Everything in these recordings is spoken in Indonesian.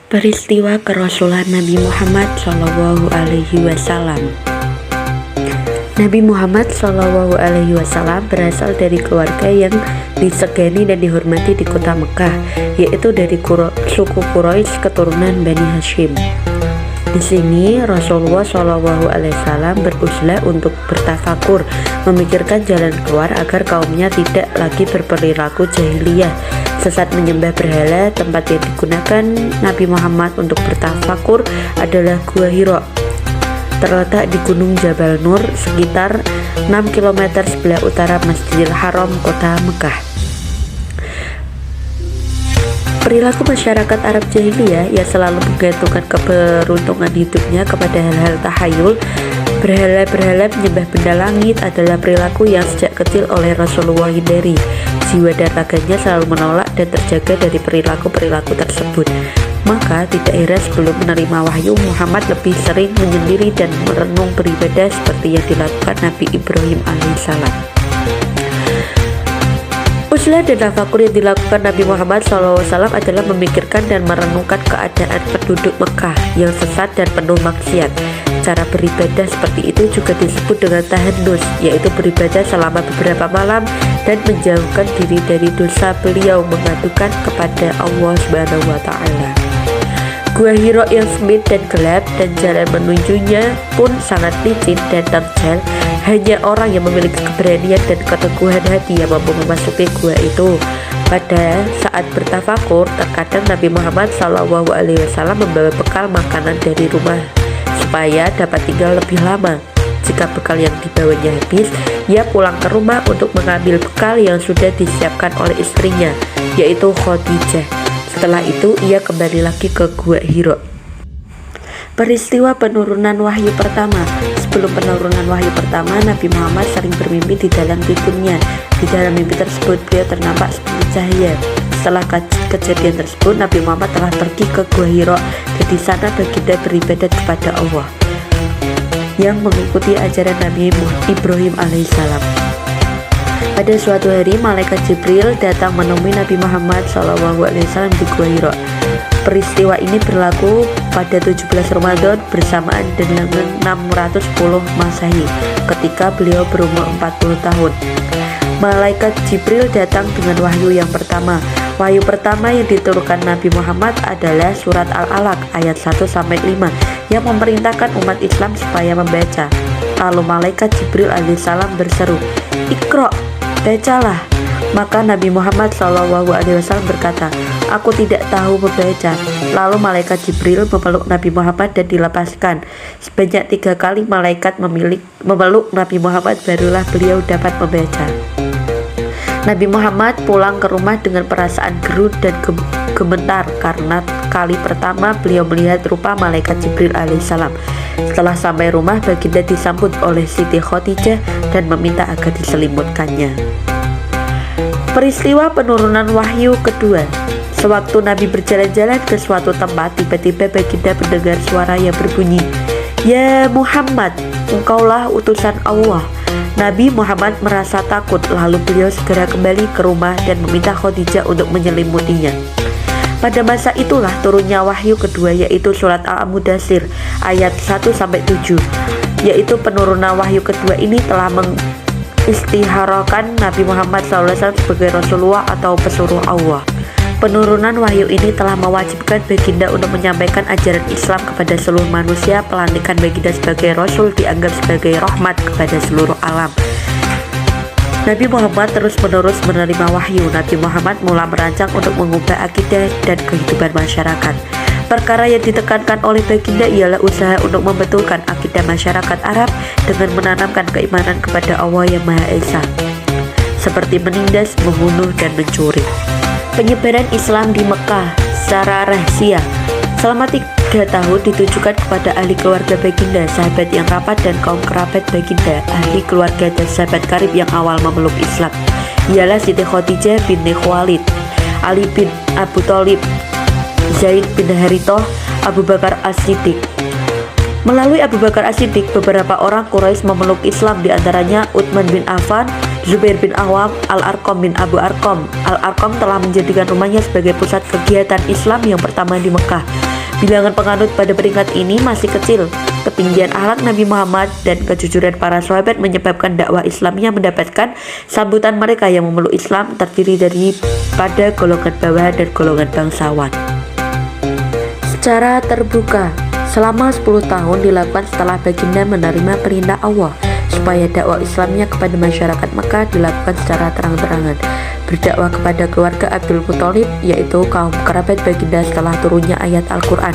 Peristiwa kerasulan Nabi Muhammad SAW. Nabi Muhammad SAW berasal dari keluarga yang disegani dan dihormati di kota Mekah, yaitu dari suku Quraisy keturunan Bani Hashim. Di sini Rasulullah SAW beruzlah untuk bertafakur, memikirkan jalan keluar agar kaumnya tidak lagi berperilaku jahiliyah, sesat menyembah berhala. Tempat yang digunakan Nabi Muhammad untuk bertafakur adalah Gua Hira, terletak di Gunung Jabal Nur, sekitar 6 km sebelah utara Masjidil Haram, kota Mekah. Perilaku masyarakat Arab jahiliyah yang selalu menggantungkan keberuntungan hidupnya kepada hal-hal tahayul, berhala-berhala, menyembah benda langit adalah perilaku yang sejak kecil oleh Rasulullah hindari. Jiwa dan raganya selalu menolak dan terjaga dari perilaku-perilaku tersebut. Maka tidak heran sebelum menerima wahyu, Muhammad lebih sering menyendiri dan merenung beribadah seperti yang dilakukan Nabi Ibrahim alaihissalam. Uzlah dan tafakur yang dilakukan Nabi Muhammad SAW adalah memikirkan dan merenungkan keadaan penduduk Mekah yang sesat dan penuh maksiat. Cara beribadah seperti itu juga disebut dengan tahannus, yaitu beribadah selama beberapa malam dan menjauhkan diri dari dosa. Beliau mengadukan kepada Allah SWT. Gua Hira yang sempit dan gelap dan jalan menujunya pun sangat licin dan terjal. Hanya orang yang memiliki keberanian dan keteguhan hati yang mampu memasuki gua itu. Pada saat bertafakur, terkadang Nabi Muhammad SAW membawa bekal makanan dari rumah supaya dapat tinggal lebih lama. Jika bekal yang dibawanya habis, ia pulang ke rumah untuk mengambil bekal yang sudah disiapkan oleh istrinya, yaitu Khadijah. Setelah itu ia kembali lagi ke Gua Hira. Peristiwa penurunan wahyu pertama. Sebelum penurunan wahyu pertama, Nabi Muhammad sering bermimpi di dalam tidurnya. Di dalam mimpi tersebut beliau ternampak seperti cahaya. Setelah kejadian tersebut, Nabi Muhammad telah pergi ke Gua Hira dan di sana baginda beribadat kepada Allah yang mengikuti ajaran Nabi Ibrahim alaihissalam. Pada suatu hari, malaikat Jibril datang menemui Nabi Muhammad SAW di Gua Hira. Peristiwa ini berlaku pada 17 Ramadan bersamaan dengan 610 Masehi, ketika beliau berumur 40 tahun. Malaikat Jibril datang dengan wahyu yang pertama. Wahyu pertama yang diturunkan Nabi Muhammad adalah surat Al-Alaq ayat 1-5 yang memerintahkan umat Islam supaya membaca. Lalu malaikat Jibril alaihissalam berseru, "Iqra, bacalah." Maka Nabi Muhammad SAW berkata, "Aku tidak tahu membaca." Lalu malaikat Jibril memeluk Nabi Muhammad dan dilepaskan. Sebanyak 3 kali malaikat memeluk Nabi Muhammad, barulah beliau dapat membaca. Nabi Muhammad pulang ke rumah dengan perasaan gerun dan gemetar karena kali pertama beliau melihat rupa malaikat Jibril alaihissalam. Setelah sampai rumah, baginda disambut oleh Siti Khadijah dan meminta agar diselimutkannya. Peristiwa penurunan wahyu kedua. Sewaktu Nabi berjalan-jalan ke suatu tempat, tiba-tiba baginda mendengar suara yang berbunyi, "Ya Muhammad, engkaulah utusan Allah." Nabi Muhammad merasa takut, lalu beliau segera kembali ke rumah dan meminta Khadijah untuk menyelimutinya. Pada masa itulah turunnya wahyu kedua, yaitu surat Al-Mudaththir ayat 1-7, yaitu penurunan wahyu kedua ini telah mengistiharahkan Nabi Muhammad SAW sebagai Rasulullah atau pesuruh Allah. Penurunan wahyu ini telah mewajibkan baginda untuk menyampaikan ajaran Islam kepada seluruh manusia. Pelantikan baginda sebagai Rasul dianggap sebagai rahmat kepada seluruh alam. Nabi Muhammad terus-menerus menerima wahyu. Nabi Muhammad mulai merancang untuk mengubah akidah dan kehidupan masyarakat. Perkara yang ditekankan oleh baginda ialah usaha untuk membetulkan akidah masyarakat Arab dengan menanamkan keimanan kepada Allah yang Maha Esa, seperti menindas, membunuh, dan mencuri. Penyebaran Islam di Mekah secara rahasia selama 3 tahun ditujukan kepada ahli keluarga baginda, sahabat yang rapat, dan kaum kerabat baginda. Ahli keluarga dan sahabat karib yang awal memeluk Islam ialah Siti Khadijah binti Khuwailid, Ali bin Abu Thalib, Zaid bin Harithah, Abu Bakar As-Siddiq. Melalui Abu Bakar As-Siddiq, beberapa orang Quraisy memeluk Islam, diantaranya Utsman bin Affan, Zubair bin Awam, Al-Arqam bin Abu Arqam. Al-Arqam telah menjadikan rumahnya sebagai pusat kegiatan Islam yang pertama di Mekah. Bilangan penganut pada peringkat ini masih kecil. Ketinggian akhlak Nabi Muhammad dan kejujuran para sahabat menyebabkan dakwah Islamnya mendapatkan sambutan. Mereka yang memeluk Islam terdiri daripada golongan bawah dan golongan bangsawan. Secara terbuka, selama 10 tahun dilakukan setelah baginda menerima perintah Allah supaya dakwah Islamnya kepada masyarakat Mekah dilakukan secara terang-terangan. Berdakwah kepada keluarga Abdul Muthalib, yaitu kaum kerabat baginda setelah turunnya ayat Al-Quran.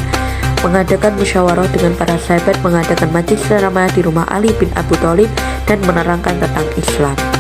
Mengadakan musyawarah dengan para sahabat, mengadakan majlis ceramah di rumah Ali bin Abi Thalib dan menerangkan tentang Islam.